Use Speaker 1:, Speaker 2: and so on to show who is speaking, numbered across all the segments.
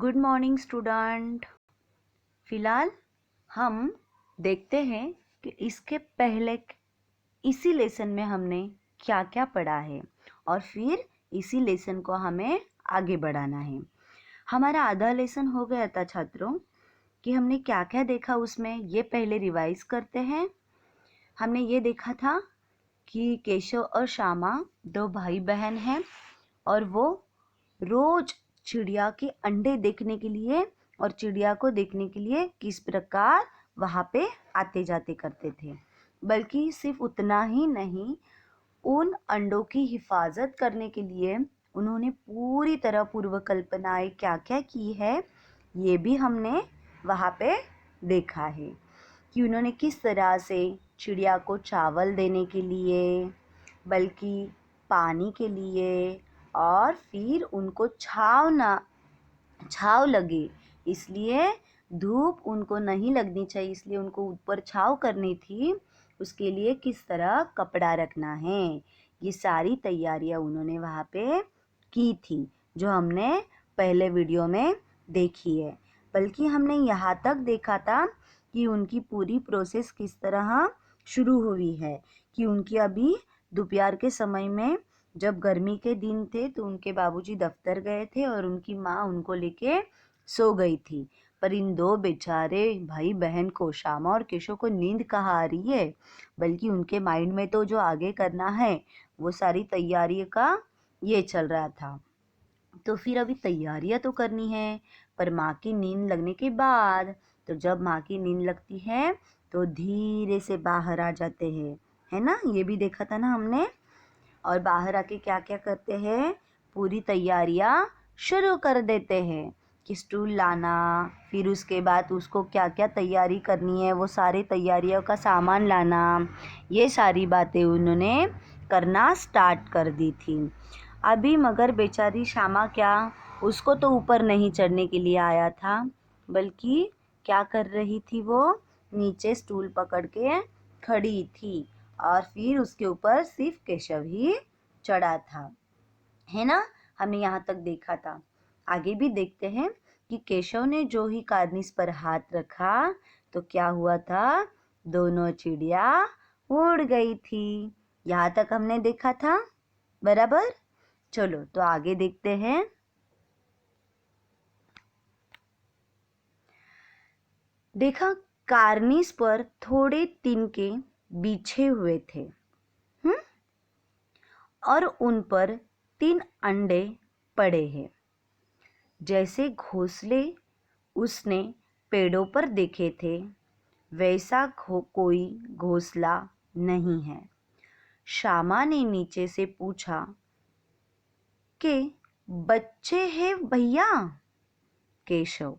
Speaker 1: Good morning student. फिलहाल हम देखते हैं कि इसके पहले इसी लेसन में हमने क्या क्या पढ़ा है और फिर इसी लेसन को हमें आगे बढ़ाना है। हमारा आधा लेसन हो गया था छात्रों कि हमने क्या क्या देखा उसमें, ये पहले रिवाइज करते हैं। हमने ये देखा था कि केशव और श्यामा दो भाई बहन हैं और वो रोज चिड़िया के अंडे देखने के लिए और चिड़िया को देखने के लिए किस प्रकार वहाँ पे आते जाते करते थे। बल्कि सिर्फ उतना ही नहीं, उन अंडों की हिफाजत करने के लिए उन्होंने पूरी तरह पूर्व कल्पनाएं क्या क्या की है, ये भी हमने वहाँ पे देखा है कि उन्होंने किस तरह से चिड़िया को चावल देने के लिए, बल्कि पानी के लिए, और फिर उनको छाव लगे इसलिए, धूप उनको नहीं लगनी चाहिए इसलिए उनको ऊपर छाव करनी थी, उसके लिए किस तरह कपड़ा रखना है, ये सारी तैयारियां उन्होंने वहाँ पे की थी जो हमने पहले वीडियो में देखी है। बल्कि हमने यहाँ तक देखा था कि उनकी पूरी प्रोसेस किस तरह शुरू हुई है कि उनकी अभी दोपहर के समय में जब गर्मी के दिन थे तो उनके बाबूजी दफ्तर गए थे और उनकी माँ उनको लेके सो गई थी। पर इन दो बेचारे भाई बहन को, श्यामा और केशव को, नींद कहाँ आ रही है, बल्कि उनके माइंड में तो जो आगे करना है वो सारी तैयारी का ये चल रहा था। तो फिर अभी तैयारियां तो करनी है, पर माँ की नींद लगने के बाद, तो जब माँ की नींद लगती है तो धीरे से बाहर आ जाते हैं, है ना, ये भी देखा था ना हमने। और बाहर आके क्या क्या करते हैं, पूरी तैयारियां शुरू कर देते हैं कि स्टूल लाना, फिर उसके बाद उसको क्या क्या तैयारी करनी है वो सारी तैयारियों का सामान लाना, ये सारी बातें उन्होंने करना स्टार्ट कर दी थी। अभी मगर बेचारी श्यामा क्या, उसको तो ऊपर नहीं चढ़ने के लिए आया था, बल्कि क्या कर रही थी, वो नीचे स्टूल पकड़ के खड़ी थी और फिर उसके ऊपर सिर्फ केशव ही चढ़ा था, है ना। हमने यहाँ तक देखा था। आगे भी देखते हैं कि केशव ने जो ही कार्निस पर हाथ रखा तो क्या हुआ था, दोनों चिड़िया उड़ गई थी। यहाँ तक हमने देखा था, बराबर। चलो तो आगे देखते हैं। देखा, कार्निस पर थोड़े तिनके बिछे हुए थे और उन पर 3 अंडे पड़े हैं। जैसे घोंसले उसने पेड़ों पर देखे थे वैसा कोई घोंसला नहीं है। श्यामा ने नीचे से पूछा कि बच्चे हैं भैया? केशव,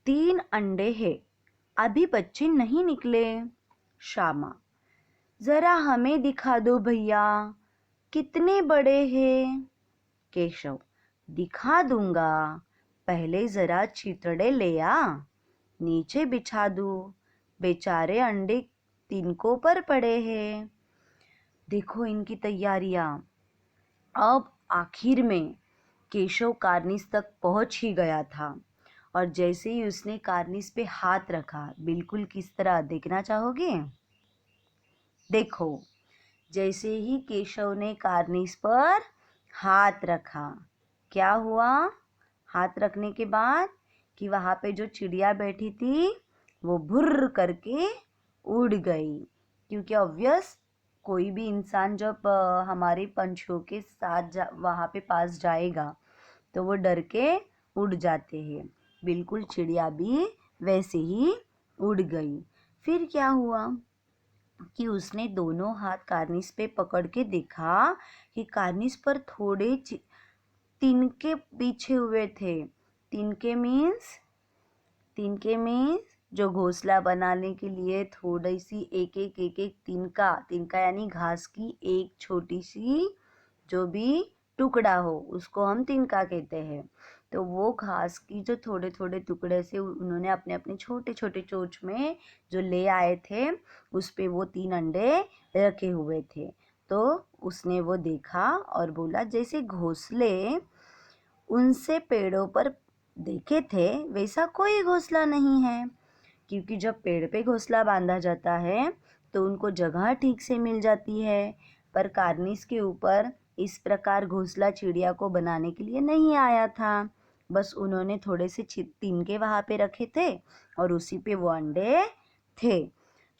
Speaker 1: 3 अंडे हैं, अभी बच्चे नहीं निकले। श्यामा, जरा हमें दिखा दो भैया, कितने बड़े हैं? केशव, दिखा दूंगा, पहले जरा चितड़े ले आ, नीचे बिछा दूं, बेचारे अंडे तिनकों पर पड़े हैं। देखो इनकी तैयारियां। अब आखिर में केशव कार्निस तक पहुंच ही गया था और जैसे ही उसने कार्निस पे हाथ रखा, बिल्कुल किस तरह, देखना चाहोगे? देखो, जैसे ही केशव ने कार्निस पर हाथ रखा, क्या हुआ? हाथ रखने के बाद कि वहाँ पे जो चिड़िया बैठी थी वो भुर्र करके उड़ गई, क्योंकि ऑब्वियस कोई भी इंसान जब हमारे पंछियों के साथ वहाँ पे पास जाएगा तो वो डर के उड़ जाते हैं। बिल्कुल चिड़िया भी वैसे ही उड़ गई। फिर क्या हुआ कि उसने दोनों हाथ कार्निस पे पकड़ के देखा कि कार्निस पर थोड़े तिनके बिछे हुए थे। तिनके मीन्स जो घोंसला बनाने के लिए थोड़ी सी एक एक तिनका यानी घास की एक छोटी सी जो भी टुकड़ा हो उसको हम तिनका कहते हैं। तो वो घास की जो थोड़े थोड़े टुकड़े से उन्होंने अपने अपने छोटे छोटे चोंच में जो ले आए थे, उस पे वो 3 अंडे रखे हुए थे। तो उसने वो देखा और बोला, जैसे घोंसले उनसे पेड़ों पर देखे थे वैसा कोई घोंसला नहीं है, क्योंकि जब पेड़ पे घोंसला बांधा जाता है तो उनको जगह ठीक से मिल जाती है, पर कार्निस के ऊपर इस प्रकार घोंसला चिड़िया को बनाने के लिए नहीं आया था। बस उन्होंने थोड़े से तिनके वहां पे रखे थे और उसी पे वो अंडे थे।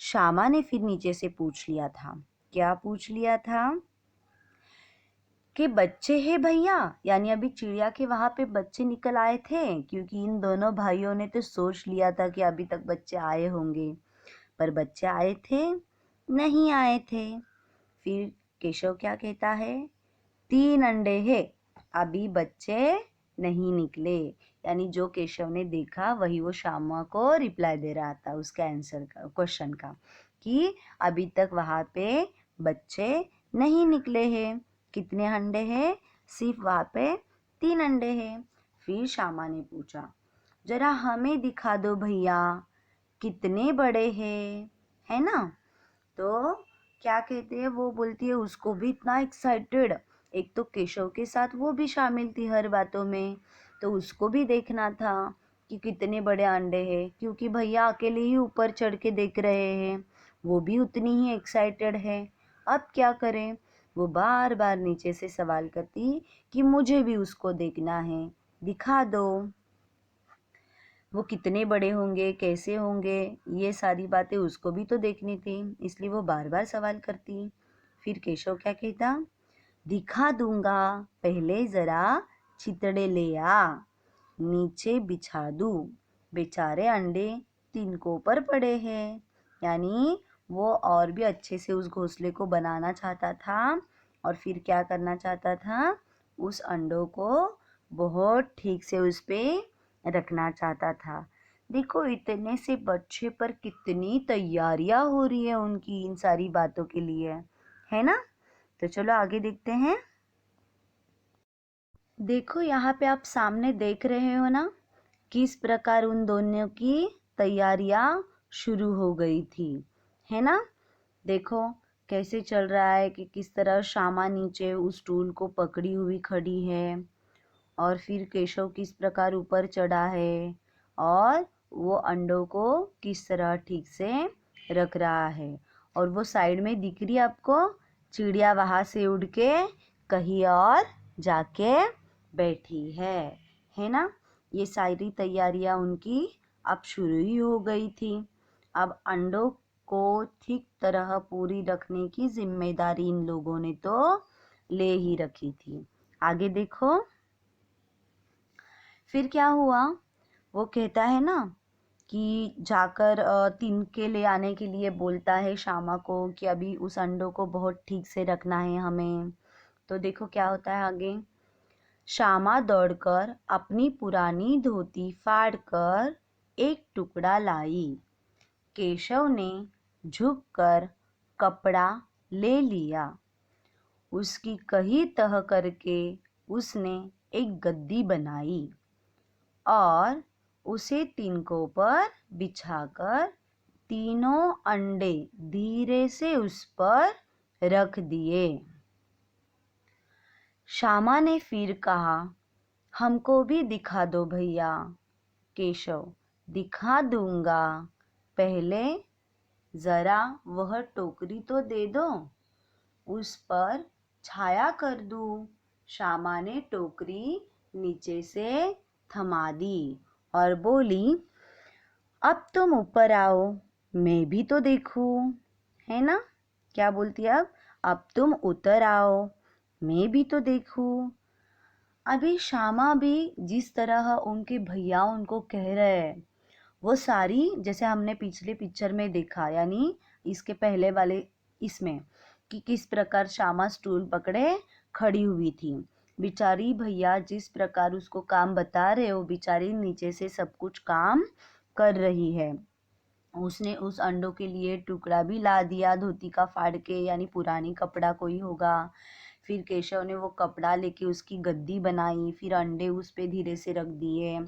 Speaker 1: श्यामा ने फिर नीचे से पूछ लिया था, क्या पूछ लिया था कि बच्चे हैं भैया, यानी अभी चिड़िया के वहां पे बच्चे निकल आए थे, क्योंकि इन दोनों भाइयों ने तो सोच लिया था कि अभी तक बच्चे आए होंगे, पर बच्चे आए थे नहीं आए थे। फिर केशव क्या कहता है, 3 अंडे हैं, अभी बच्चे नहीं निकले। यानी जो केशव ने देखा वही वो श्यामा को रिप्लाई दे रहा था उसके आंसर का, क्वेश्चन का, कि अभी तक वहां पे बच्चे नहीं निकले हैं। कितने अंडे हैं, सिर्फ वहां पे 3 अंडे हैं। फिर श्यामा ने पूछा, जरा हमें दिखा दो भैया, कितने बड़े हैं, है ना। तो क्या कहते हैं, वो बोलती है, उसको भी इतना एक्साइटेड, एक तो केशव के साथ वो भी शामिल थी हर बातों में, तो उसको भी देखना था कि कितने बड़े अंडे हैं, क्योंकि भैया अकेले ही ऊपर चढ़ के देख रहे हैं, वो भी उतनी ही एक्साइटेड है। अब क्या करें, वो बार बार नीचे से सवाल करती कि मुझे भी उसको देखना है, दिखा दो, वो कितने बड़े होंगे, कैसे होंगे, ये सारी बातें उसको भी तो देखनी थी, इसलिए वो बार बार सवाल करती। फिर केशव क्या कहता, दिखा दूंगा, पहले जरा चितड़े ले आ, नीचे बिछा दूं, बेचारे अंडे तिनकों पर पड़े हैं। यानी वो और भी अच्छे से उस घोंसले को बनाना चाहता था, और फिर क्या करना चाहता था, उस अंडों को बहुत ठीक से उस पे रखना चाहता था। देखो इतने से बच्चे पर कितनी तैयारियां हो रही है उनकी इन सारी बातों के लिए, है ना। तो चलो आगे देखते हैं। देखो यहाँ पे आप सामने देख रहे हो ना, किस प्रकार उन दोनों की तैयारियां शुरू हो गई थी, है ना। देखो कैसे चल रहा है कि किस तरह श्यामा नीचे उस स्टूल को पकड़ी हुई खड़ी है, और फिर केशव किस प्रकार ऊपर चढ़ा है, और वो अंडों को किस तरह ठीक से रख रहा है। और वो साइड में दिख रही है आपको चिड़िया, वहां से उड़ के कहीं और जाके बैठी है ना। ये सारी तैयारियां उनकी अब शुरू ही हो गई थी। अब अंडों को ठीक तरह पूरी रखने की जिम्मेदारी इन लोगों ने तो ले ही रखी थी। आगे देखो फिर क्या हुआ। वो कहता है ना कि जाकर तिनके ले आने के लिए बोलता है श्यामा को कि अभी उस अंडों को बहुत ठीक से रखना है हमें। तो देखो क्या होता है आगे। श्यामा दौड़कर अपनी पुरानी धोती फाड़कर एक टुकड़ा लाई। केशव ने झुककर कपड़ा ले लिया। उसकी कही तह करके उसने एक गद्दी बनाई और उसे तिनकों पर बिछाकर तीनों अंडे धीरे से उस पर रख दिए। श्यामा ने फिर कहा, हमको भी दिखा दो भैया। केशव, दिखा दूंगा, पहले जरा वह टोकरी तो दे दो, उस पर छाया कर दूं। श्यामा ने टोकरी नीचे से थमा दी और बोली, अब तुम ऊपर आओ, मैं भी तो देखूं, है ना। क्या बोलती है अब तुम उतर आओ, मैं भी तो देखूं। अभी श्यामा भी जिस तरह उनके भैया उनको कह रहे हैं, वो सारी जैसे हमने पिछले पिक्चर में देखा, यानी इसके पहले वाले इसमें, कि किस प्रकार श्यामा स्टूल पकड़े खड़ी हुई थी। बेचारी भैया जिस प्रकार उसको काम बता रहे हो, बेचारी नीचे से सब कुछ काम कर रही है। उसने उस अंडों के लिए टुकड़ा भी ला दिया धोती का फाड़ के, यानी पुरानी कपड़ा कोई होगा। फिर केशव ने वो कपड़ा लेके उसकी गद्दी बनाई, फिर अंडे उस पे धीरे से रख दिए।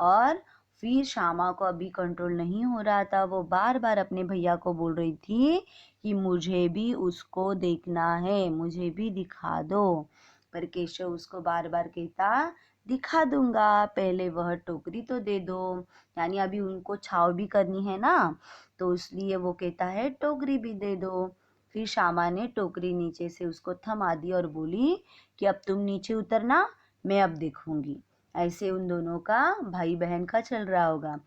Speaker 1: और फिर श्यामा को अभी कंट्रोल नहीं हो रहा था, वो बार बार अपने भैया को बोल रही थी कि मुझे भी उसको देखना है, मुझे भी दिखा दो। पर केशव उसको बार बार कहता, दिखा दूंगा, पहले वह टोकरी तो दे दो। यानी अभी उनको छाव भी करनी है ना, तो इसलिए वो कहता है टोकरी भी दे दो। फिर श्यामा ने टोकरी नीचे से उसको थमा दी और बोली कि अब तुम नीचे उतरना, मैं अब देखूंगी। ऐसे उन दोनों का भाई बहन का चल रहा होगा।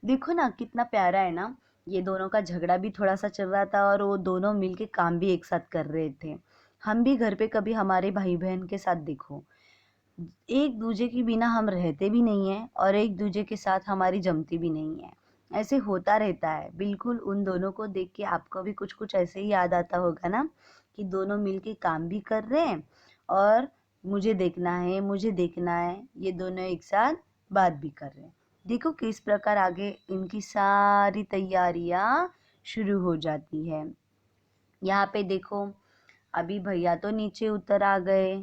Speaker 1: देखो ना कितना प्यारा है ना, ये दोनों का झगड़ा भी थोड़ा सा चल रहा था और वो दोनों मिलके काम भी एक साथ कर रहे थे। हम भी घर पे कभी हमारे भाई बहन के साथ देखो, एक दूजे के बिना हम रहते भी नहीं है और एक दूजे के साथ हमारी जमती भी नहीं है। ऐसे होता रहता है। बिल्कुल उन दोनों को देख के आपको भी कुछ कुछ ऐसे ही याद आता होगा ना, कि दोनों मिलके काम भी कर रहे हैं और मुझे देखना है, ये दोनों एक साथ बात भी कर रहे हैं। देखो किस प्रकार आगे इनकी सारी तैयारियां शुरू हो जाती है। यहाँ पे देखो, अभी भैया तो नीचे उतर आ गए,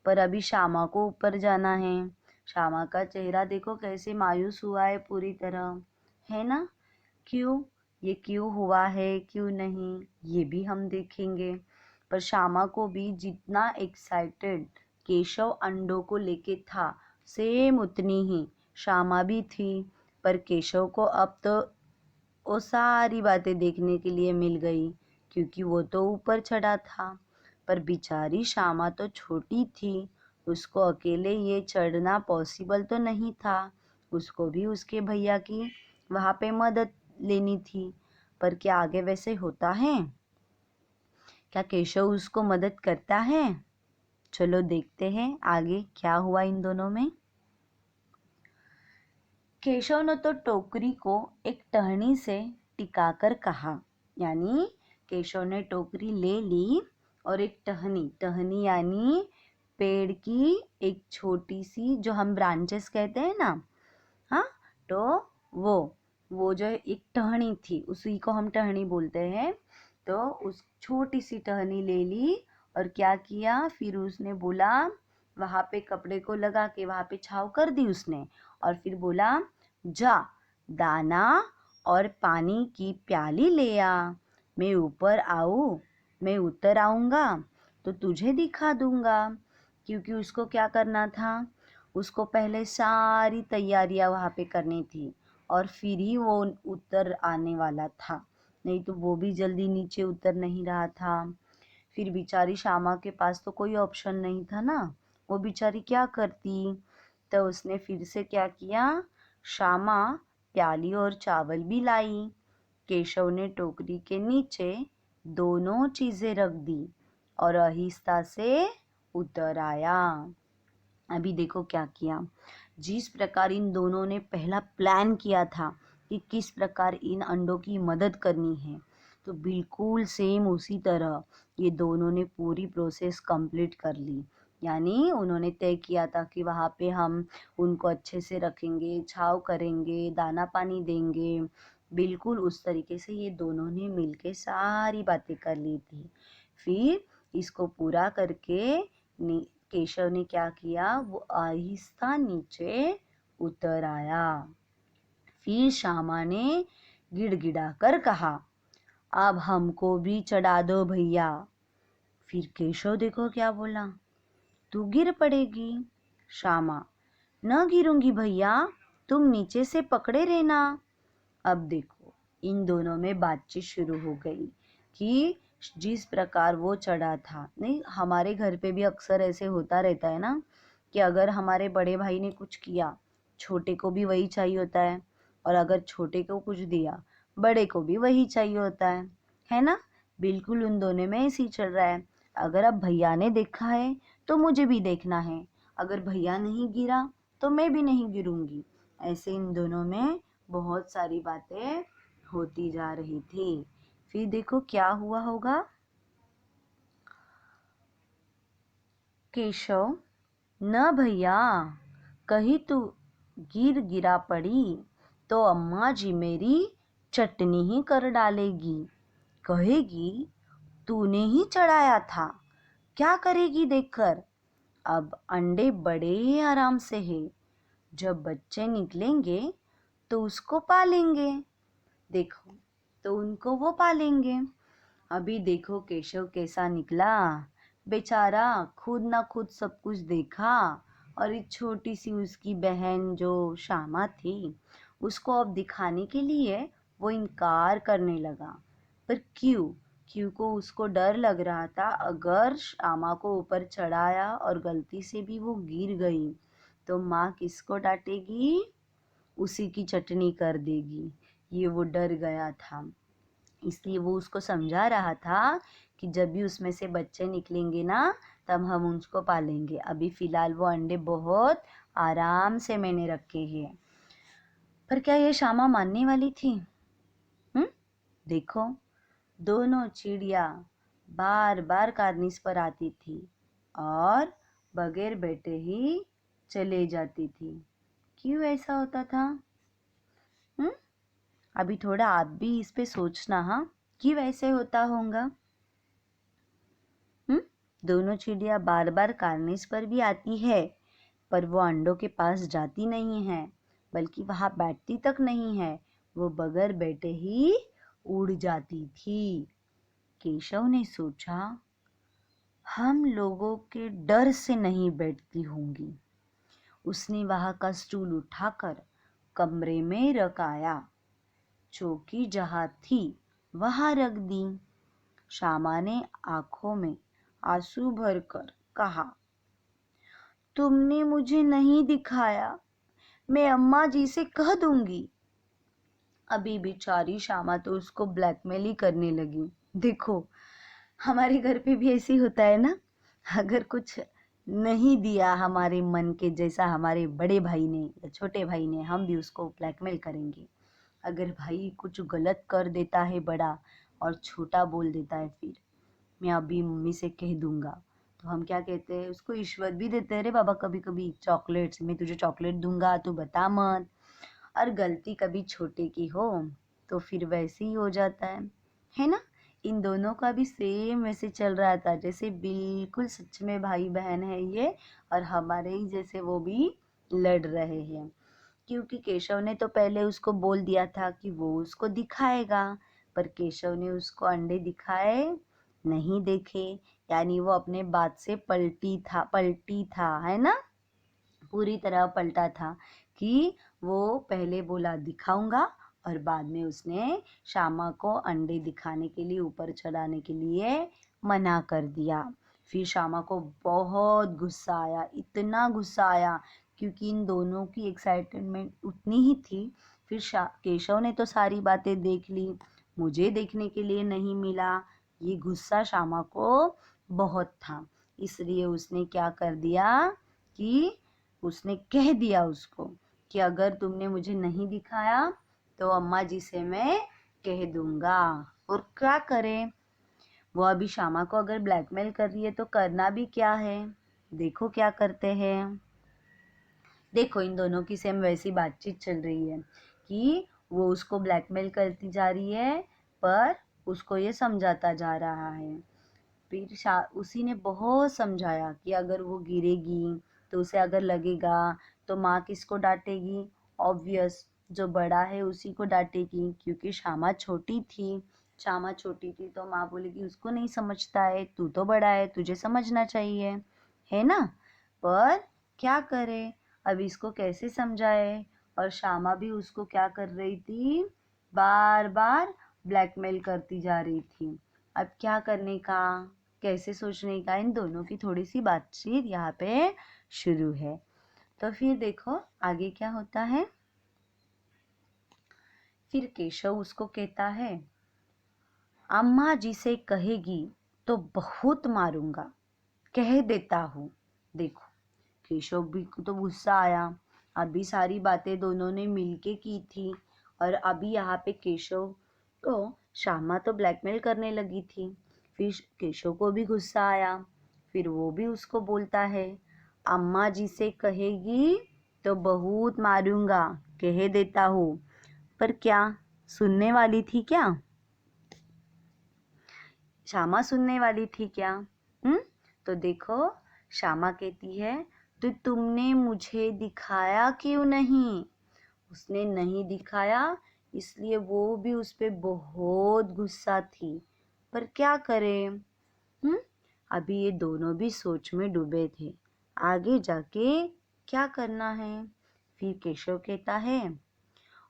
Speaker 1: पर अभी श्यामा को ऊपर जाना है। श्यामा का चेहरा देखो कैसे मायूस हुआ है पूरी तरह, है ना? क्यों? ये क्यों हुआ है, क्यों नहीं, ये भी हम देखेंगे। पर श्यामा को भी जितना एक्साइटेड केशव अंडों को लेके था, सेम उतनी ही श्यामा भी थी। पर केशव को अब तो वो सारी बातें देखने के लिए मिल गई, क्योंकि वो तो ऊपर चढ़ा था। पर बेचारी श्यामा तो छोटी थी, उसको अकेले ये चढ़ना पॉसिबल तो नहीं था। उसको भी उसके भैया की वहाँ पे मदद लेनी थी। पर क्या आगे वैसे होता है? क्या केशव उसको मदद करता है? चलो देखते हैं आगे क्या हुआ इन दोनों में। केशव ने तो टोकरी को एक टहनी से टिकाकर कहा। यानी केशव ने टोकरी ले ली और एक टहनी, टहनी यानी पेड़ की एक छोटी सी, जो हम ब्रांचेस कहते हैं ना, हाँ, तो वो जो एक टहनी थी उसी को हम टहनी बोलते हैं। तो उस छोटी सी टहनी ले ली और क्या किया, फिर उसने बोला, वहां पे कपड़े को लगा के वहां पे छाव कर दी उसने, और फिर बोला, जा दाना और पानी की प्याली ले आ, मैं ऊपर आऊँ, मैं उतर आऊँगा तो तुझे दिखा दूंगा। क्योंकि उसको क्या करना था, उसको पहले सारी तैयारियां वहाँ पे करनी थी और फिर ही वो उतर आने वाला था, नहीं तो वो भी जल्दी नीचे उतर नहीं रहा था। फिर बेचारी श्यामा के पास तो कोई ऑप्शन नहीं था ना, वो बेचारी क्या करती। तो उसने फिर से क्या किया, श्यामा प्याली और चावल भी लाई। केशव ने टोकरी के नीचे दोनों चीजें रख दी और आहिस्ता से उतर आया। अभी देखो क्या किया, जिस प्रकार इन दोनों ने पहला प्लान किया था कि किस प्रकार इन अंडों की मदद करनी है, तो बिल्कुल सेम उसी तरह ये दोनों ने पूरी प्रोसेस कंप्लीट कर ली। यानी उन्होंने तय किया था कि वहाँ पे हम उनको अच्छे से रखेंगे, छाव करेंगे, दाना पानी देंगे। बिल्कुल उस तरीके से ये दोनों ने मिलके सारी बातें कर ली थी। फिर इसको पूरा करके केशव ने क्या किया, वो आहिस्ता नीचे उतर आया। फिर श्यामा ने गिड़गिड़ाकर कहा, अब हमको भी चढ़ा दो भैया। फिर केशव देखो क्या बोला, तू गिर पड़ेगी। श्यामा, न गिरूंगी भैया, तुम नीचे से पकड़े रहना। अब देखो इन दोनों में बातचीत शुरू हो गई कि जिस प्रकार वो चढ़ा था, नहीं, हमारे घर पे भी अक्सर ऐसे होता रहता है ना, कि अगर हमारे बड़े भाई ने कुछ किया, छोटे को भी वही चाहिए होता है, और अगर छोटे को कुछ दिया, बड़े को भी वही चाहिए होता है ना? बिल्कुल उन दोनों में ऐसे ही चल रहा है। अगर अब भैया ने देखा है तो मुझे भी देखना है, अगर भैया नहीं गिरा तो मैं भी नहीं गिरूंगी। ऐसे इन दोनों में बहुत सारी बातें होती जा रही थी। फिर देखो क्या हुआ होगा। केशव, न भैया, कहीं तू गिरा पड़ी तो अम्मा जी मेरी चटनी ही कर डालेगी, कहेगी तूने ही चढ़ाया था, क्या करेगी देखकर। अब अंडे बड़े ही आराम से है, जब बच्चे निकलेंगे तो उसको पालेंगे। देखो, तो उनको वो पालेंगे। अभी देखो केशव कैसा निकला, बेचारा खुद ना खुद सब कुछ देखा और एक छोटी सी उसकी बहन जो श्यामा थी, उसको अब दिखाने के लिए वो इनकार करने लगा। पर क्यों? क्योंकि उसको डर लग रहा था अगर श्यामा को ऊपर चढ़ाया और गलती से भी वो गिर गई तो माँ किसको डांटेगी? उसी की चटनी कर देगी। ये वो डर गया था, इसलिए वो उसको समझा रहा था कि जब भी उसमें से बच्चे निकलेंगे ना तब हम उसको पालेंगे। अभी फिलहाल वो अंडे बहुत आराम से मैंने रखे हैं। पर क्या ये श्यामा मानने वाली थी? देखो, दोनों चिड़िया बार बार कार्निस पर आती थी और बगैर बैठे ही चले जाती थी। क्यों ऐसा होता था? अभी थोड़ा आप भी इस पे सोचना, हाँ, क्यों ऐसे होता होगा? दोनों चिड़िया बार बार कार्निस पर भी आती है, पर वो अंडों के पास जाती नहीं है, बल्कि वहां बैठती तक नहीं है, वो बगैर बैठे ही उड़ जाती थी। केशव ने सोचा, हम लोगों के डर से नहीं बैठती होंगी। उसने वहां का स्टूल उठाकर कमरे में रख आया। चौकी जहां थी वहां रख दी। श्यामा ने आंखों में आंसू भरकर कहा, तुमने मुझे नहीं दिखाया, मैं अम्मा जी से कह दूंगी। अभी बेचारी श्यामा तो उसको ब्लैकमेल ही करने लगी। देखो, हमारे घर पे भी ऐसे ही होता है ना, अगर कुछ नहीं दिया हमारे मन के जैसा हमारे बड़े भाई ने या छोटे भाई ने, हम भी उसको ब्लैकमेल करेंगे। अगर भाई कुछ गलत कर देता है बड़ा और छोटा बोल देता है, फिर मैं अभी मम्मी से कह दूंगा, तो हम क्या कहते हैं, उसको रिश्वत भी देते हैं। रे बाबा, कभी कभी चॉकलेट्स, मैं तुझे चॉकलेट दूंगा, तू बता मत। और गलती कभी छोटे की हो तो फिर वैसे ही हो जाता है ना? इन दोनों का भी सेम वैसे चल रहा था, जैसे बिल्कुल सच में भाई बहन है ये, और हमारे ही जैसे वो भी लड़ रहे हैं। क्योंकि केशव ने तो पहले उसको बोल दिया था कि वो उसको दिखाएगा, पर केशव ने उसको अंडे दिखाए नहीं देखे, यानी वो अपने बात से पलटी था, है ना? पूरी तरह पलटा था कि वो पहले बोला दिखाऊंगा और बाद में उसने श्यामा को अंडे दिखाने के लिए, ऊपर चढ़ाने के लिए मना कर दिया। फिर श्यामा को बहुत गुस्सा आया, इतना गुस्सा आया, क्योंकि इन दोनों की एक्साइटमेंट उतनी ही थी। फिर केशव ने तो सारी बातें देख ली, मुझे देखने के लिए नहीं मिला। ये गुस्सा श्यामा को बहुत था, इसलिए उसने क्या कर दिया कि उसने कह दिया उसको कि अगर तुमने मुझे नहीं दिखाया तो अम्मा जी से मैं कह दूंगा। और क्या करे, वो अभी श्यामा को अगर ब्लैकमेल कर रही है तो करना भी क्या है। देखो क्या करते हैं। देखो, इन दोनों की सेम वैसी बातचीत चल रही है कि वो उसको ब्लैकमेल करती जा रही है, पर उसको ये समझाता जा रहा है। फिर उसी ने बहुत समझाया कि अगर वो गिरेगी तो उसे अगर लगेगा तो माँ किसको डांटेगी? ऑब्वियस, जो बड़ा है उसी को डांटेगी, क्योंकि श्यामा छोटी थी तो माँ बोलेगी उसको नहीं समझता है, तू तो बड़ा है, तुझे समझना चाहिए, है ना? पर क्या करे, अब इसको कैसे समझाए? और श्यामा भी उसको क्या कर रही थी, बार बार ब्लैकमेल करती जा रही थी। अब क्या करने का, कैसे सोचने का, इन दोनों की थोड़ी सी बातचीत यहाँ पे शुरू है। तो फिर देखो आगे क्या होता है। फिर केशव उसको कहता है, अम्मा जी से कहेगी तो बहुत मारूंगा, कह देता हूँ। देखो, केशव भी को तो गुस्सा आया, अभी सारी बातें दोनों ने मिलके की थी, और अभी यहाँ पे केशव को श्यामा तो ब्लैकमेल करने लगी थी। फिर केशव को भी गुस्सा आया, फिर वो भी उसको बोलता है, अम्मा जी से कहेगी तो बहुत मारूंगा, कह देता हूँ। पर क्या सुनने वाली थी क्या? श्यामा सुनने वाली थी क्या? तो देखो, श्यामा कहती है, तो तुमने मुझे दिखाया क्यों नहीं? उसने नहीं दिखाया, इसलिए वो भी उस पे बहुत गुस्सा थी। पर क्या करे? अभी ये दोनों भी सोच में डूबे थे, आगे जाके क्या करना है? फिर केशव कहता है,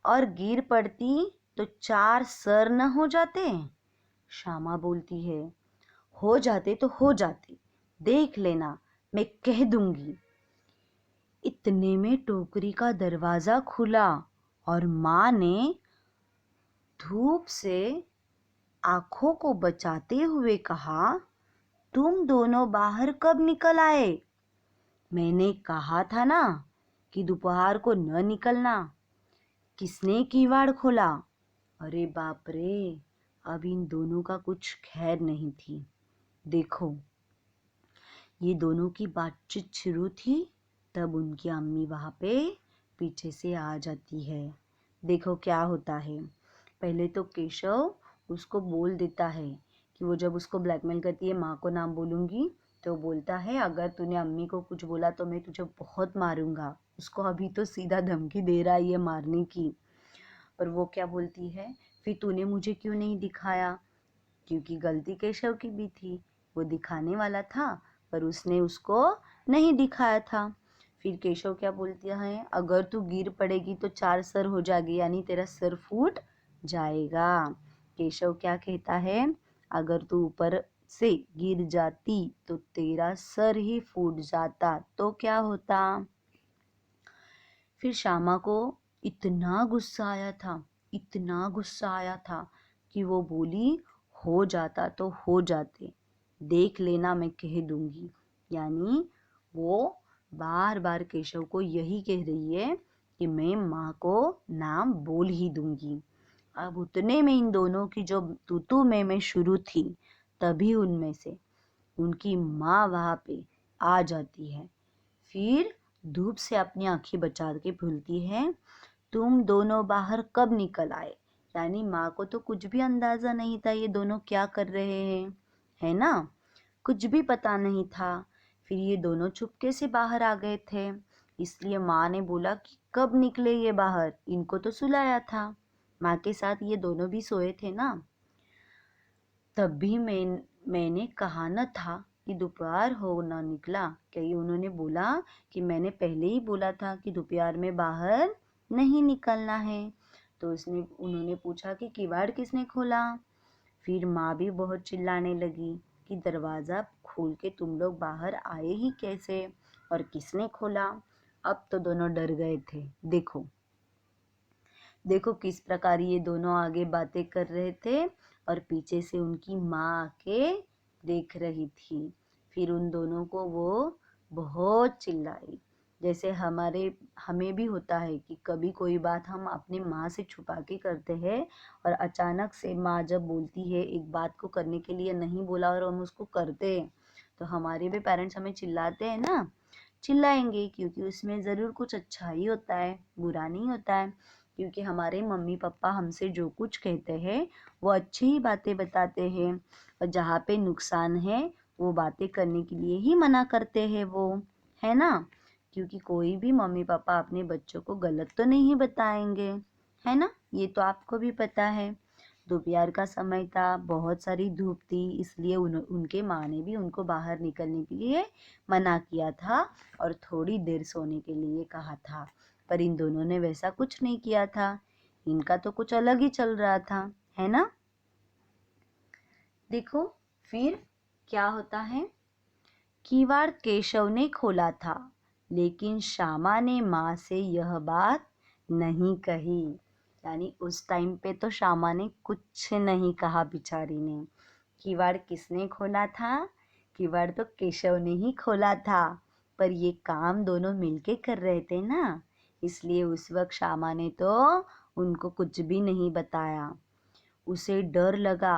Speaker 1: और गिर पड़ती तो 4 सर न हो जाते? श्यामा बोलती है, हो जाते तो हो जाते, देख लेना, मैं कह दूंगी। इतने में टोकरी का दरवाजा खुला और माँ ने धूप से आंखों को बचाते हुए कहा, तुम दोनों बाहर कब निकल आए? मैंने कहा था ना कि दोपहर को न निकलना। किसने किवाड़ खोला? अरे बाप रे, अब इन दोनों का कुछ खैर नहीं थी। देखो, ये दोनों की बातचीत शुरू थी, तब उनकी अम्मी वहां पे पीछे से आ जाती है। देखो क्या होता है। पहले तो केशव उसको बोल देता है कि वो जब उसको ब्लैकमेल करती है, माँ को नाम बोलूंगी, तो बोलता है अगर तूने अम्मी को कुछ बोला तो मैं तुझे बहुत मारूंगा। उसको अभी तो सीधा धमकी दे रहा है ये मारने की। पर वो क्या बोलती है, फिर तूने मुझे क्यों नहीं दिखाया? क्योंकि गलती केशव की भी थी, वो दिखाने वाला था पर उसने उसको नहीं दिखाया था। फिर केशव क्या बोलती है, अगर तू गिर पड़ेगी तो 4 सर हो जाएगी, यानी तेरा सर फूट जाएगा। केशव क्या कहता है, अगर तू ऊपर से गिर जाती तो तेरा सर ही फूट जाता तो क्या होता? फिर श्यामा को इतना गुस्सा आया था, इतना गुस्सा आया था कि वो बोली, हो जाता तो हो जाते, देख लेना, मैं कह दूंगी। यानी वो बार बार केशव को यही कह रही है कि मैं माँ को नाम बोल ही दूंगी। अब उतने में इन दोनों की जो तू मैं शुरू थी, तभी उनमें से उनकी माँ वहां पे आ जाती है। फिर धूप से अपनी आंखें बचा के बोलती है, तुम दोनों बाहर कब निकल आए? यानी माँ को तो कुछ भी अंदाजा नहीं था ये दोनों क्या कर रहे हैं, है ना? कुछ भी पता नहीं था। फिर ये दोनों चुपके से बाहर आ गए थे, इसलिए माँ ने बोला कि कब निकले ये बाहर, इनको तो सुलाया था। माँ के साथ ये दोनों भी सोए थे ना। तब भी मैंने कहा न था कि दोपहर हो ना निकला। कहीं उन्होंने बोला कि मैंने पहले ही बोला था कि दोपहर में बाहर नहीं निकलना है। तो उन्होंने पूछा कि किवाड़ किसने खोला? फिर माँ भी बहुत चिल्लाने लगी कि दरवाज़ा खोल के तुम लोग बाहर आए ही कैसे, और किसने खोला? अब तो दोनों डर गए थे। देखो देखो किस प्रकार ये दोनों आगे बातें कर रहे थे और पीछे से उनकी माँ आके देख रही थी। फिर उन दोनों को वो बहुत चिल्लाई। जैसे हमें भी होता है कि कभी कोई बात हम अपनी माँ से छुपा के करते हैं और अचानक से माँ जब बोलती है एक बात को करने के लिए, नहीं बोला और हम उसको करते हैं, तो हमारे भी पेरेंट्स हमें चिल्लाते हैं ना। चिल्लाएंगे क्योंकि उसमें ज़रूर कुछ अच्छा ही होता है, बुरा नहीं होता है। क्योंकि हमारे मम्मी पापा हमसे जो कुछ कहते हैं वो अच्छी ही बातें बताते हैं, और जहाँ पे नुकसान है वो बातें करने के लिए ही मना करते हैं वो, है ना? क्योंकि कोई भी मम्मी पापा अपने बच्चों को गलत तो नहीं बताएंगे, है ना? ये तो आपको भी पता है। दोपहर का समय था, बहुत सारी धूप थी, इसलिए उनके माँ ने भी उनको बाहर निकलने के लिए मना किया था और थोड़ी देर सोने के लिए कहा था। पर इन दोनों ने वैसा कुछ नहीं किया था, इनका तो कुछ अलग ही चल रहा था, है ना? देखो फिर क्या होता है। किवाड़ केशव ने खोला था, लेकिन श्यामा ने माँ से यह बात नहीं कही। यानी उस टाइम पे तो श्यामा ने कुछ नहीं कहा बेचारी ने। किवाड़ किसने खोला था? किवाड़ तो केशव ने ही खोला था, पर ये काम दोनों मिलके कर रहे थे ना, इसलिए उस वक्त श्यामा ने तो उनको कुछ भी नहीं बताया। उसे डर लगा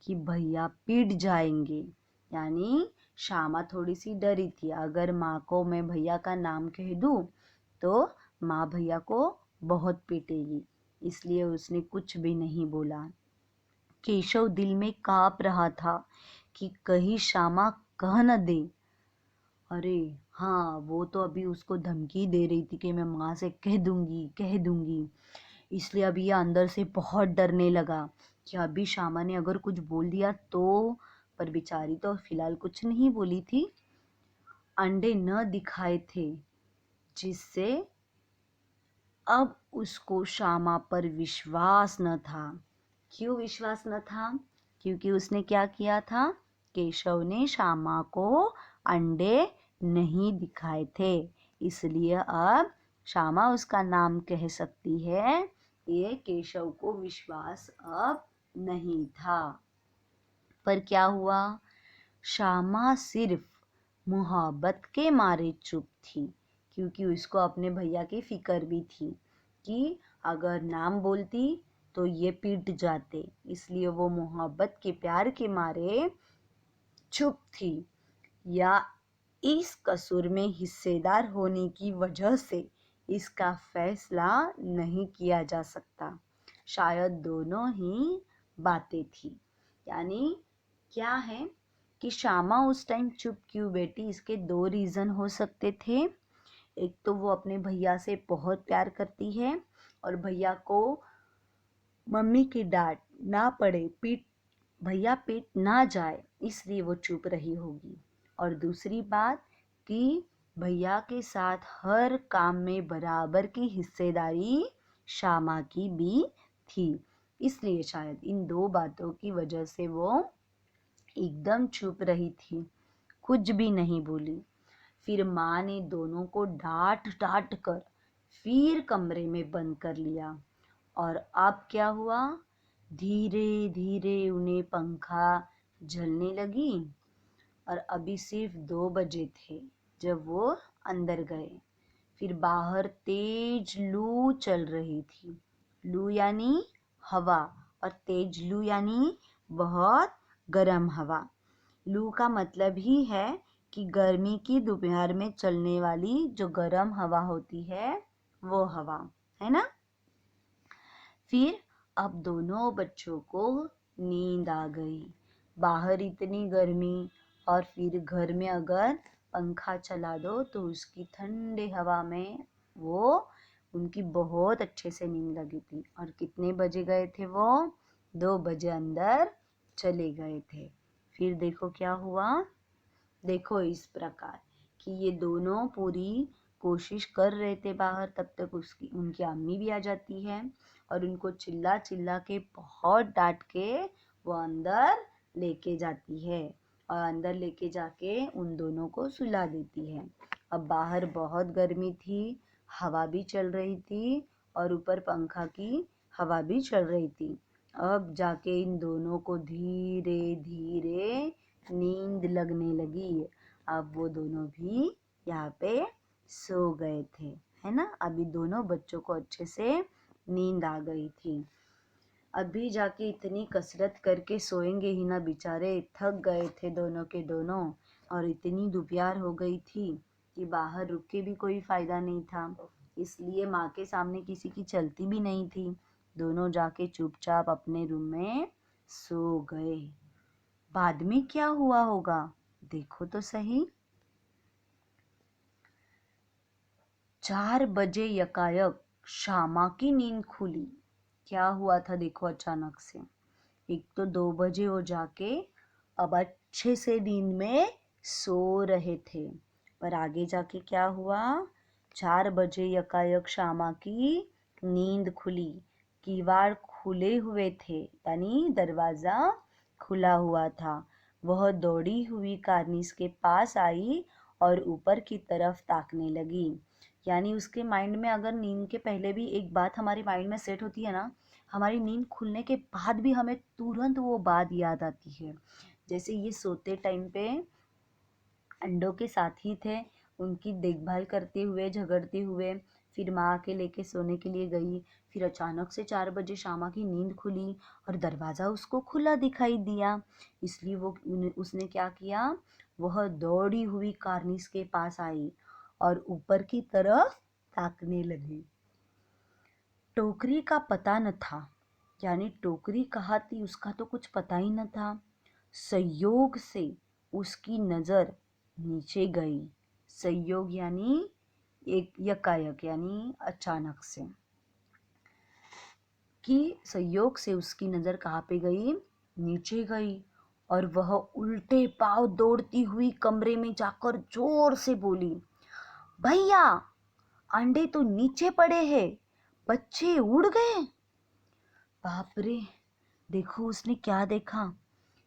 Speaker 1: कि भैया पीट जाएंगे। यानी श्यामा थोड़ी सी डरी थी, अगर माँ को मैं भैया का नाम कह दूँ तो माँ भैया को बहुत पीटेगी, इसलिए उसने कुछ भी नहीं बोला। केशव दिल में काँप रहा था कि कहीं श्यामा कह न दे। अरे हाँ, वो तो अभी उसको धमकी दे रही थी कि मैं माँ से कह दूंगी। इसलिए अभी ये अंदर से बहुत डरने लगा कि अभी श्यामा ने अगर कुछ बोल दिया तो। पर बेचारी तो फिलहाल कुछ नहीं बोली थी। अंडे न दिखाए थे, जिससे अब उसको श्यामा पर विश्वास न था। क्यों विश्वास न था? क्योंकि उसने क्या किया था? केशव ने श्यामा को अंडे नहीं दिखाए थे, इसलिए अब श्यामा उसका नाम कह सकती है। ये केशव को विश्वास अब नहीं था। पर क्या हुआ? श्यामा सिर्फ मोहब्बत के मारे चुप थी, क्योंकि उसको अपने भैया की फिक्र भी थी कि अगर नाम बोलती तो ये पीट जाते, इसलिए वो मोहब्बत के प्यार के मारे चुप थी। या इस कसूर में हिस्सेदार होने की वजह से इसका फैसला नहीं किया जा सकता। शायद दोनों ही बातें थी। यानी क्या है कि श्यामा उस टाइम चुप क्यों बैठी, इसके दो रीज़न हो सकते थे। एक तो वो अपने भैया से बहुत प्यार करती है और भैया को मम्मी की डांट ना पड़े, भैया पीट ना जाए, इसलिए वो चुप रही होगी। और दूसरी बात कि भैया के साथ हर काम में बराबर की हिस्सेदारी श्यामा की भी थी, इसलिए शायद इन दो बातों की वजह से वो एकदम चुप रही थी, कुछ भी नहीं बोली। फिर माँ ने दोनों को डांट डांट कर फिर कमरे में बंद कर लिया। और अब क्या हुआ? धीरे धीरे उन्हें पंखा झलने लगी और अभी सिर्फ 2 बजे थे जब वो अंदर गए। फिर बाहर तेज लू चल रही थी। लू यानी हवा और तेज लू यानी बहुत गर्म हवा। लू का मतलब ही है कि गर्मी की दोपहर में चलने वाली जो गर्म हवा होती है वो हवा, है ना। फिर अब दोनों बच्चों को नींद आ गई। बाहर इतनी गर्मी और फिर घर में अगर पंखा चला दो तो उसकी ठंडे हवा में वो उनकी बहुत अच्छे से नींद लगी थी। और कितने बजे गए थे वो? 2 बजे अंदर चले गए थे। फिर देखो क्या हुआ। देखो इस प्रकार कि ये दोनों पूरी कोशिश कर रहे थे बाहर, तब तक उसकी उनकी अम्मी भी आ जाती है और उनको चिल्ला चिल्ला के बहुत डांट के वो अंदर लेके जाती है और अंदर लेके जाके उन दोनों को सुला देती है। अब बाहर बहुत गर्मी थी, हवा भी चल रही थी और ऊपर पंखा की हवा भी चल रही थी। अब जाके इन दोनों को धीरे धीरे नींद लगने लगी। अब वो दोनों भी यहाँ पे सो गए थे, है ना। अभी दोनों बच्चों को अच्छे से नींद आ गई थी। अभी जाके इतनी कसरत करके सोएंगे ही ना, बेचारे थक गए थे दोनों के दोनों। और इतनी दोपहर हो गई थी कि बाहर रुक के भी कोई फायदा नहीं था, इसलिए माँ के सामने किसी की चलती भी नहीं थी। दोनों जाके चुपचाप अपने रूम में सो गए। बाद में क्या हुआ होगा देखो तो सही। 4 बजे यकायक श्यामा की नींद खुली। क्या हुआ था देखो अचानक से। एक तो 2 बजे वो जाके अब अच्छे से नींद में सो रहे थे, पर आगे जाके क्या हुआ। 4 बजे यकायक श्यामा की नींद खुली। किवाड़ खुले हुए थे, यानी दरवाजा खुला हुआ था। वह दौड़ी हुई कार्निस के पास आई और ऊपर की तरफ ताकने लगी। यानी उसके माइंड में, अगर नींद के पहले भी एक बात हमारे माइंड में सेट होती है ना, हमारी नींद खुलने के बाद भी हमें तुरंत वो बात याद आती है। जैसे ये सोते टाइम पे अंडों के साथ ही थे, उनकी देखभाल करते हुए झगड़ते हुए फिर माँ के लेके सोने के लिए गई। फिर अचानक से 4 बजे श्यामा की नींद खुली और दरवाज़ा उसको खुला दिखाई दिया। इसलिए उसने क्या किया, वह दौड़ी हुई कार्निस के पास आई और ऊपर की तरफ ताकने लगी। टोकरी का पता न था, यानी टोकरी कहाँ थी उसका तो कुछ पता ही न था। संयोग से उसकी नज़र नीचे गई। संयोग यानी एक यकायक, यानी अचानक से, कि संयोग से उसकी नज़र कहाँ पे गई, नीचे गई। और वह उल्टे पांव दौड़ती हुई कमरे में जाकर जोर से बोली, भैया अंडे तो नीचे पड़े हैं, बच्चे उड़ गए। बाप रे, देखो उसने क्या देखा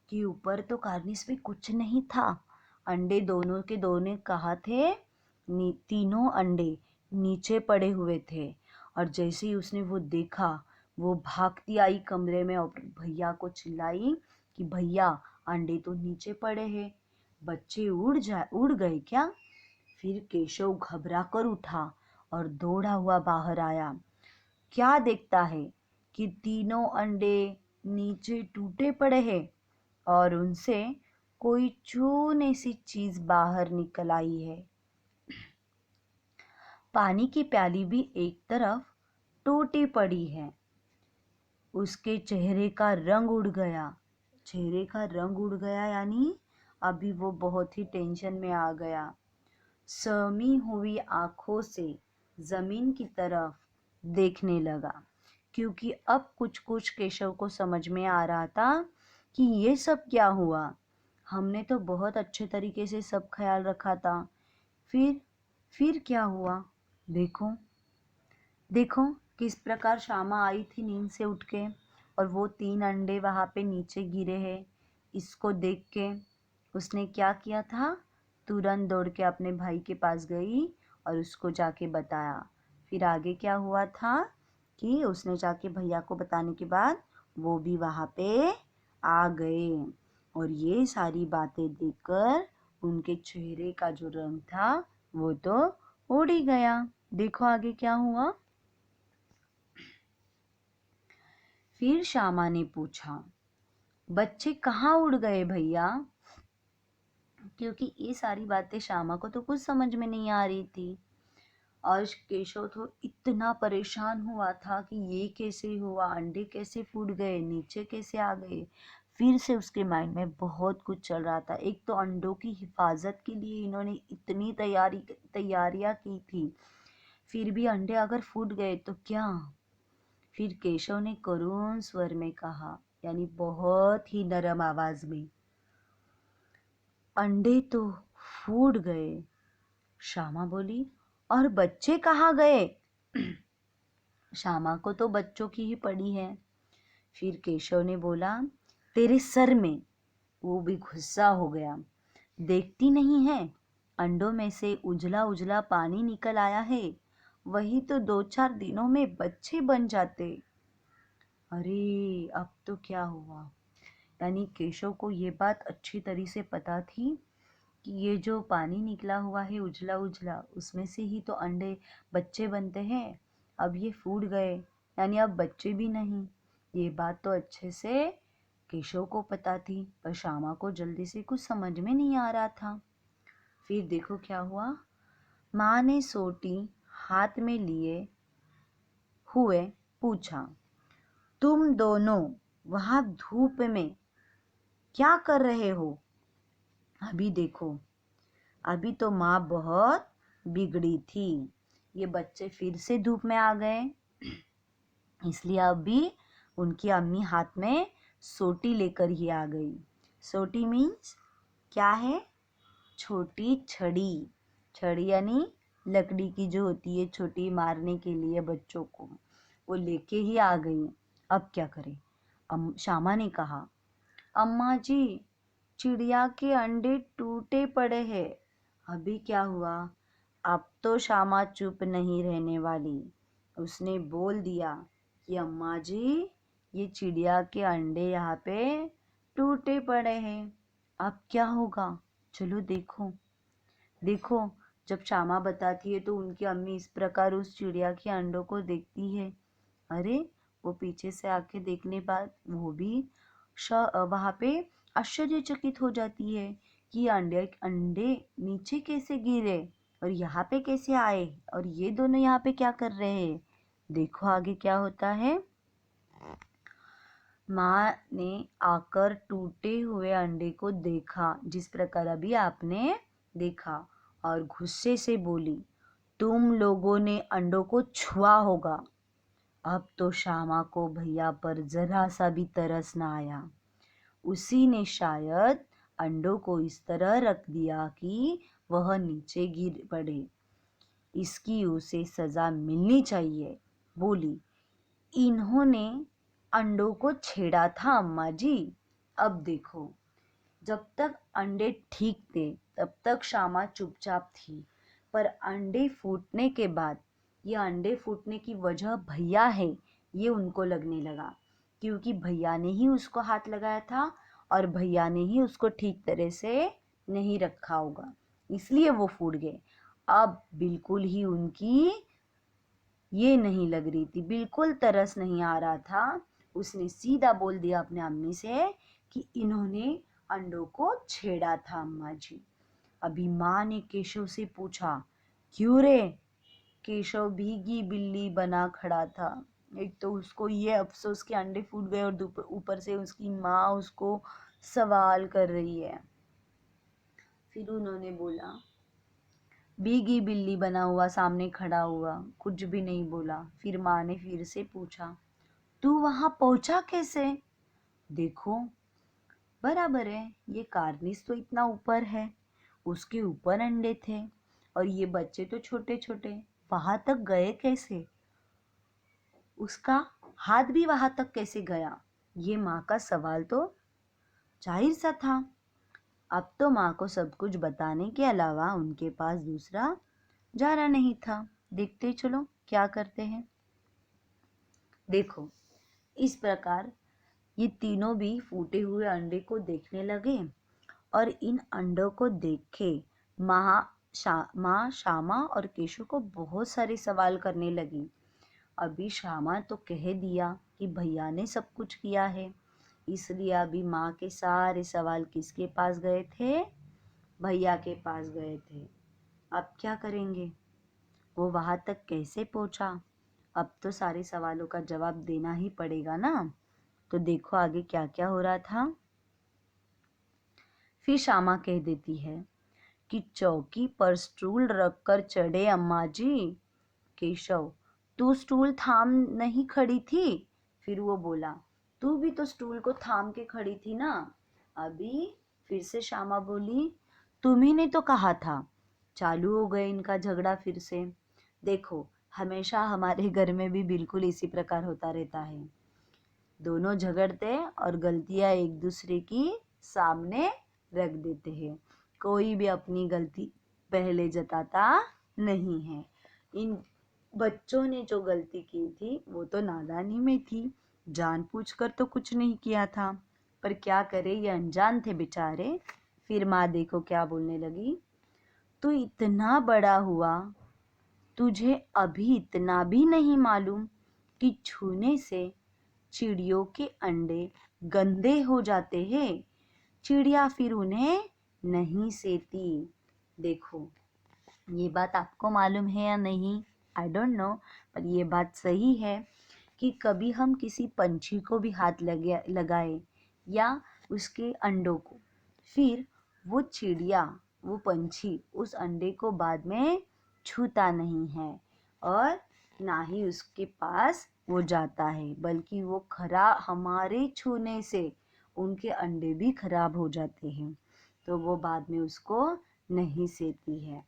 Speaker 1: कि ऊपर तो कार्निस पे कुछ नहीं था। अंडे दोनों के दोनों कहाँ थे? तीनों अंडे नीचे पड़े हुए थे। और जैसे ही उसने वो देखा, वो भागती आई कमरे में और भैया को चिल्लाई कि भैया, अंडे तो नीचे पड़े हैं, बच्चे उड़ गए क्या? फिर केशव घबरा कर उठा और दौड़ा हुआ बाहर आया। क्या देखता है कि तीनों अंडे नीचे टूटे पड़े हैं और उनसे कोई चूने सी चीज बाहर निकल आई है। पानी की प्याली भी एक तरफ टूटी पड़ी है। उसके चेहरे का रंग उड़ गया। चेहरे का रंग उड़ गया यानी अभी वो बहुत ही टेंशन में आ गया। सहमी हुई आंखों से जमीन की तरफ देखने लगा, क्योंकि अब कुछ कुछ केशव को समझ में आ रहा था कि ये सब क्या हुआ। हमने तो बहुत अच्छे तरीके से सब ख्याल रखा था, फिर क्या हुआ? देखो देखो किस प्रकार श्यामा आई थी नींद से उठ के, और वो 3 अंडे वहां पे नीचे गिरे हैं। इसको देख के उसने क्या किया था? तुरंत दौड़ के अपने भाई के पास गई और उसको जाके बताया। फिर आगे क्या हुआ था कि उसने जाके भैया को बताने के बाद वो भी वहां पे आ गए, और ये सारी बातें देखकर उनके चेहरे का जो रंग था वो तो उड़ ही गया। देखो आगे क्या हुआ। फिर श्यामा ने पूछा, बच्चे कहाँ उड़ गए भैया? क्योंकि ये सारी बातें श्यामा को तो कुछ समझ में नहीं आ रही थी। और केशव तो इतना परेशान हुआ था कि ये कैसे हुआ, अंडे कैसे फूट गए, नीचे कैसे आ गए। फिर से उसके माइंड में बहुत कुछ चल रहा था। एक तो अंडों की हिफाजत के लिए इन्होंने इतनी तैयारियां की थी, फिर भी अंडे अगर फूट गए तो क्या? फिर केशव ने करुण स्वर में कहा, यानी बहुत ही नरम आवाज में, अंडे तो फूट गए। श्यामा बोली, और बच्चे कहाँ गए? श्यामा को तो बच्चों की ही पड़ी है। फिर केशव ने बोला, तेरे सर में। वो भी गुस्सा हो गया। देखती नहीं है, अंडों में से उजला उजला पानी निकल आया है, वही तो 2-4 दिनों में बच्चे बन जाते। अरे अब तो क्या हुआ? यानी केशव को ये बात अच्छी तरह से पता थी कि ये जो पानी निकला हुआ है उजला उजला, उसमें से ही तो अंडे बच्चे बनते हैं। अब ये फूट गए, यानी अब बच्चे भी नहीं। ये बात तो अच्छे से केशव को पता थी, पर श्यामा को जल्दी से कुछ समझ में नहीं आ रहा था। फिर देखो क्या हुआ। माँ ने सोटी हाथ में लिए हुए पूछा, तुम दोनों वहां धूप में क्या कर रहे हो? अभी देखो, अभी तो माँ बहुत बिगड़ी थी। ये बच्चे फिर से धूप में आ गए, इसलिए अभी उनकी अम्मी हाथ में सोटी लेकर ही आ गई। सोटी मीन्स क्या है? छोटी छड़ी। छड़ी यानी लकड़ी की जो होती है छोटी, मारने के लिए बच्चों को, वो लेके ही आ गई। अब क्या करें? श्यामा ने कहा, अम्मा जी, चिड़िया के अंडे टूटे पड़े हैं। अभी क्या हुआ? अब तो श्यामा चुप नहीं रहने वाली। उसने बोल दिया कि अम्मा जी, ये चिड़िया के अंडे यहाँ पे टूटे पड़े हैं। अब क्या होगा? चलो देखो। देखो, जब श्यामा बताती है तो उनकी अम्मी इस प्रकार उस चिड़िया के अंडों को देखती है। अरे, वो पीछे से आके देखने बाद वो भी वहां पे आश्चर्यचकित हो जाती है कि अंडे अंडे नीचे कैसे गिरे और यहाँ पे कैसे आए, और ये दोनों यहाँ पे क्या कर रहे हैं। देखो आगे क्या होता है। माँ ने आकर टूटे हुए अंडे को देखा, जिस प्रकार अभी आपने देखा, और गुस्से से बोली, तुम लोगों ने अंडों को छुआ होगा। अब तो श्यामा को भैया पर जरा सा भी तरस ना आया। उसी ने शायद अंडों को इस तरह रख दिया कि वह नीचे गिर पड़े। इसकी उसे सजा मिलनी चाहिए। बोली, इन्होंने अंडों को छेड़ा था अम्मा जी। अब देखो, जब तक अंडे ठीक थे तब तक श्यामा चुपचाप थी, पर अंडे फूटने के बाद ये अंडे फूटने की वजह भैया है ये उनको लगने लगा, क्योंकि भैया ने ही उसको हाथ लगाया था और भैया ने ही उसको ठीक तरह से नहीं रखा होगा, इसलिए वो फूट गए। अब बिल्कुल ही उनकी ये नहीं लग रही थी, बिल्कुल तरस नहीं आ रहा था। उसने सीधा बोल दिया अपने अम्मी से कि इन्होंने अंडों को छेड़ा था अम्मा जी। अभी माँ ने केशव से पूछा, क्यों रे? केशव भीगी बिल्ली बना खड़ा था। एक तो उसको ये अफसोस कि अंडे फूट गए और ऊपर से उसकी माँ उसको सवाल कर रही है। फिर उन्होंने बोला, भीगी बिल्ली बना हुआ सामने खड़ा हुआ, कुछ भी नहीं बोला। फिर माँ ने फिर से पूछा, तू वहां पहुंचा कैसे? देखो, बराबर है, ये कार्निस तो इतना ऊपर है, उसके ऊपर अंडे थे और ये बच्चे तो छोटे छोटे, वहां तक गए कैसे? उसका हाथ भी वहां तक कैसे गया? ये माँ का सवाल तो जाहिर सा था। अब तो माँ को सब कुछ बताने के अलावा उनके पास दूसरा चारा नहीं था। देखते चलो क्या करते हैं। देखो, इस प्रकार ये तीनों भी फूटे हुए अंडे को देखने लगे और इन अंडों को देखे माँ श्यामा और केशव को बहुत सारे सवाल करने लगी। अभी श्यामा तो कह दिया कि भैया ने सब कुछ किया है, इसलिए अभी माँ के सारे सवाल किसके पास गए थे? भैया के पास गए थे। अब क्या करेंगे? वो वहां तक कैसे पहुंचा? अब तो सारे सवालों का जवाब देना ही पड़ेगा ना। तो देखो आगे क्या क्या हो रहा था। फिर श्यामा कह देती है कि चौकी पर स्टूल रखकर चढ़े अम्मा जी। केशव, तू स्टूल थाम नहीं खड़ी थी? फिर वो बोला, तू भी तो स्टूल को थाम के खड़ी थी ना। अभी फिर से श्यामा बोली, तुम्ही ने तो कहा था। चालू हो गए इनका झगड़ा फिर से। देखो, हमेशा हमारे घर में भी बिल्कुल इसी प्रकार होता रहता है। दोनों झगड़ते और गलतियां एक दूसरे की सामने रख देते हैं। कोई भी अपनी गलती पहले जताता नहीं है। इन बच्चों ने जो गलती की थी वो तो नादानी में थी, जानबूझकर तो कुछ नहीं किया था, पर क्या करे, ये अनजान थे बेचारे। फिर माँ देखो क्या बोलने लगी, तू इतना बड़ा हुआ, तुझे अभी इतना भी नहीं मालूम कि छूने से चिड़ियों के अंडे गंदे हो जाते हैं। चिड़िया फिर उन्हें नहीं सेती। देखो, ये बात आपको मालूम है या नहीं, आई डोंट नो, पर ये बात सही है कि कभी हम किसी पंछी को भी हाथ लगाए या उसके अंडों को, फिर वो चिड़िया, वो पंछी उस अंडे को बाद में छूता नहीं है और ना ही उसके पास वो जाता है, बल्कि वो हमारे छूने से उनके अंडे भी खराब हो जाते हैं, तो वो बाद में उसको नहीं सेती है।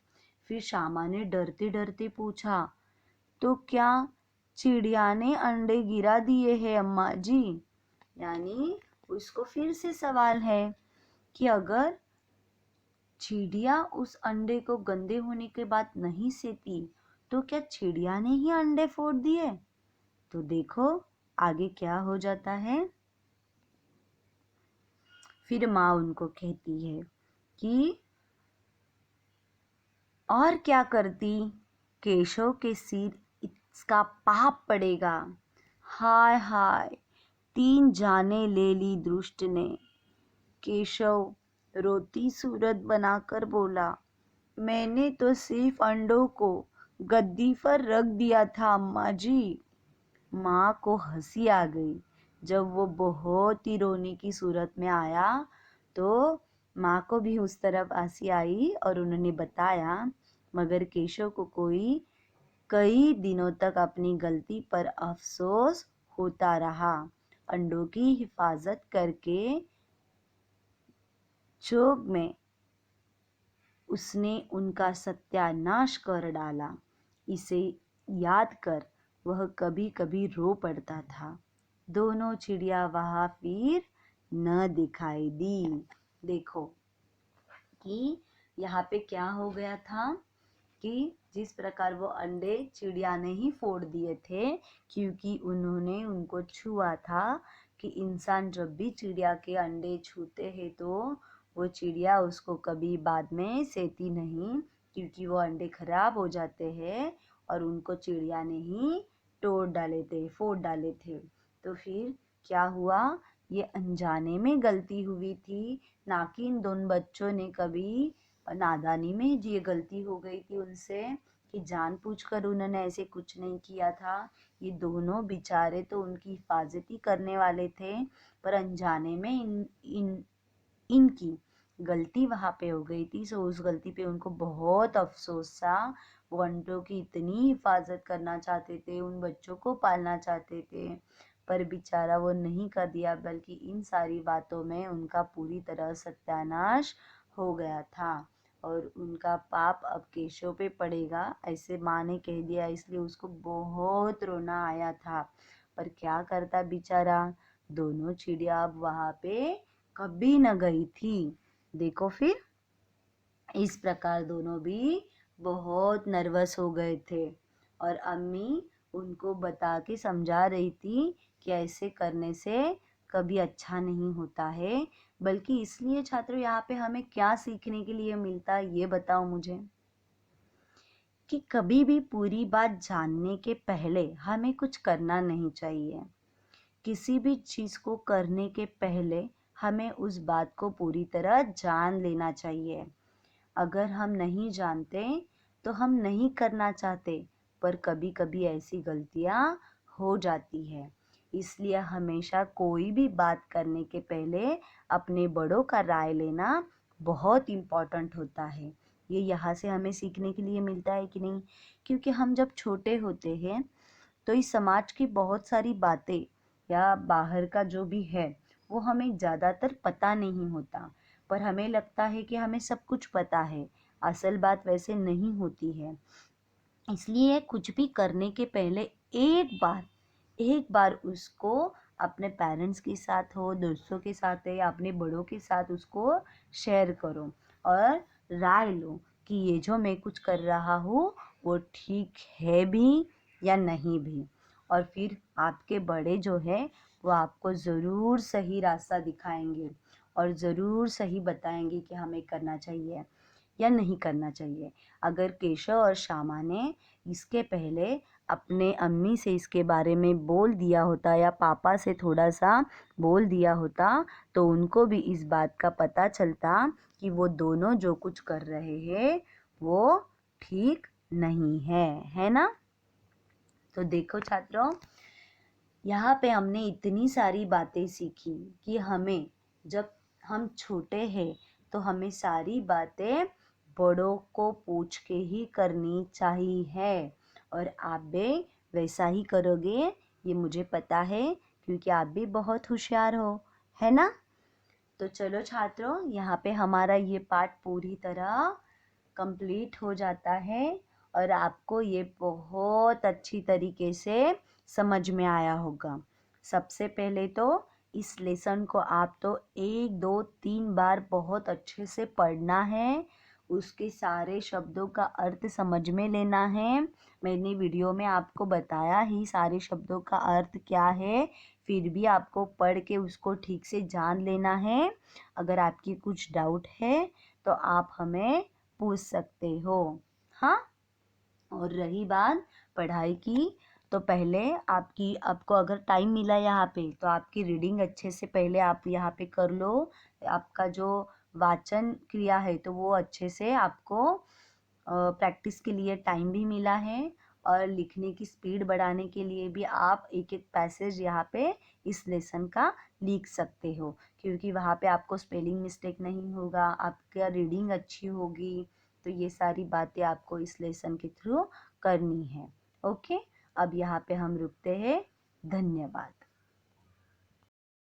Speaker 1: फिर श्यामा ने डरते डरते पूछा, तो क्या चिड़िया ने अंडे गिरा दिए हैं अम्मा जी? यानी उसको फिर से सवाल है कि अगर चिड़िया उस अंडे को गंदे होने के बाद नहीं सेती तो क्या चिड़िया ने ही अंडे फोड़ दिए? तो देखो आगे क्या हो जाता है। फिर माँ उनको कहती है कि और क्या करती? केशव के सिर इसका पाप पड़ेगा। हाय हाय, 3 जाने ले ली दुष्ट ने। केशव रोती सूरत बनाकर बोला, मैंने तो सिर्फ अंडों को गद्दी पर रख दिया था अम्मा जी। माँ को हंसी आ गई। जब वो बहुत ही रोने की सूरत में आया तो माँ को भी उस तरफ हंसी आई और उन्होंने बताया, मगर केशव को कई दिनों तक अपनी गलती पर अफसोस होता रहा। अंडों की हिफाजत करके चोग में उसने उनका सत्यानाश कर डाला। इसे याद कर वह कभी कभी रो पड़ता था। दोनों चिड़िया वहां फिर न दिखाई दी। देखो कि यहाँ पे क्या हो गया था कि जिस प्रकार वो अंडे चिड़िया ने ही फोड़ दिए थे, क्योंकि उन्होंने उनको छुआ था कि इंसान जब भी चिड़िया के अंडे छूते हैं तो वो चिड़िया उसको कभी बाद में सेती नहीं, क्योंकि वो अंडे खराब हो जाते हैं और उनको चिड़िया ने ही फोड़ डाले थे। तो फिर क्या हुआ, ये अनजाने में गलती हुई थी, ना कि इन दोनों बच्चों ने कभी नादानी में ये गलती हो गई थी उनसे, कि जानबूझकर उन्होंने ऐसे कुछ नहीं किया था। ये दोनों बेचारे तो उनकी हिफाजती करने वाले थे, पर अनजाने में इनकी गलती वहां पे हो गई थी। सो उस गलती पे उनको बहुत अफसोस था। वो अंडों की इतनी हिफाजत करना चाहते थे, उन बच्चों को पालना चाहते थे, पर बेचारा वो नहीं कर दिया, बल्कि इन सारी बातों में उनका पूरी तरह सत्यानाश हो गया था और उनका पाप अब केशव पे पड़ेगा, ऐसे माँ ने कह दिया। इसलिए उसको बहुत रोना आया था, पर क्या करता बेचारा, दोनों चिड़िया अब वहां पे कभी न गई थी। देखो फिर इस प्रकार दोनों भी बहुत नर्वस हो गए थे और अम्मी उनको बता के समझा रही थी कि ऐसे करने से कभी अच्छा नहीं होता है। बल्कि इसलिए छात्रों, यहाँ पे हमें क्या सीखने के लिए मिलता है ये बताओ मुझे, कि कभी भी पूरी बात जानने के पहले हमें कुछ करना नहीं चाहिए। किसी भी चीज़ को करने के पहले हमें उस बात को पूरी तरह जान लेना चाहिए। अगर हम नहीं जानते तो हम नहीं करना चाहते, पर कभी कभी ऐसी गलतियां हो जाती है। इसलिए हमेशा कोई भी बात करने के पहले अपने बड़ों का राय लेना बहुत इम्पोर्टेंट होता है। ये यहाँ से हमें सीखने के लिए मिलता है कि नहीं, क्योंकि हम जब छोटे होते हैं तो इस समाज की बहुत सारी बातें या बाहर का जो भी है वो हमें ज़्यादातर पता नहीं होता, पर हमें लगता है कि हमें सब कुछ पता है। असल बात वैसे नहीं होती है। इसलिए कुछ भी करने के पहले एक बार उसको अपने पेरेंट्स के साथ हो, दोस्तों के साथ है या अपने बड़ों के साथ उसको शेयर करो और राय लो कि ये जो मैं कुछ कर रहा हूँ वो ठीक है भी या नहीं भी। और फिर आपके बड़े जो है वो आपको ज़रूर सही रास्ता दिखाएंगे और ज़रूर सही बताएंगे कि हमें करना चाहिए या नहीं करना चाहिए। अगर केशव और श्यामा ने इसके पहले अपने अम्मी से इसके बारे में बोल दिया होता या पापा से थोड़ा सा बोल दिया होता तो उनको भी इस बात का पता चलता कि वो दोनों जो कुछ कर रहे हैं वो ठीक नहीं है ना। तो देखो छात्रों, यहाँ पे हमने इतनी सारी बातें सीखी कि हमें जब हम छोटे हैं तो हमें सारी बातें बड़ों को पूछ के ही करनी चाहिए और आप भी वैसा ही करोगे, ये मुझे पता है, क्योंकि आप भी बहुत होशियार हो, है ना। तो चलो छात्रों, यहाँ पे हमारा ये पाठ पूरी तरह कंप्लीट हो जाता है और आपको ये बहुत अच्छी तरीके से समझ में आया होगा। सबसे पहले तो इस लेसन को आप तो 1 2 3 बार बहुत अच्छे से पढ़ना है, उसके सारे शब्दों का अर्थ समझ में लेना है। मैंने वीडियो में आपको बताया ही सारे शब्दों का अर्थ क्या है, फिर भी आपको पढ़ के उसको ठीक से जान लेना है। अगर आपकी कुछ डाउट है तो आप हमें पूछ सकते हो। हाँ, और रही बात पढ़ाई की, तो पहले आपको अगर टाइम मिला यहाँ पे तो आपकी रीडिंग अच्छे से पहले आप यहाँ पे कर लो। आपका जो वाचन क्रिया है तो वो अच्छे से आपको प्रैक्टिस के लिए टाइम भी मिला है और लिखने की स्पीड बढ़ाने के लिए भी आप एक एक पैसेज यहाँ पे इस लेसन का लिख सकते हो, क्योंकि वहाँ पे आपको स्पेलिंग मिस्टेक नहीं होगा, आपका रीडिंग अच्छी होगी। तो ये सारी बातें आपको इस लेसन के थ्रू करनी है। ओके, अब यहाँ पे हम रुकते हैं। धन्यवाद।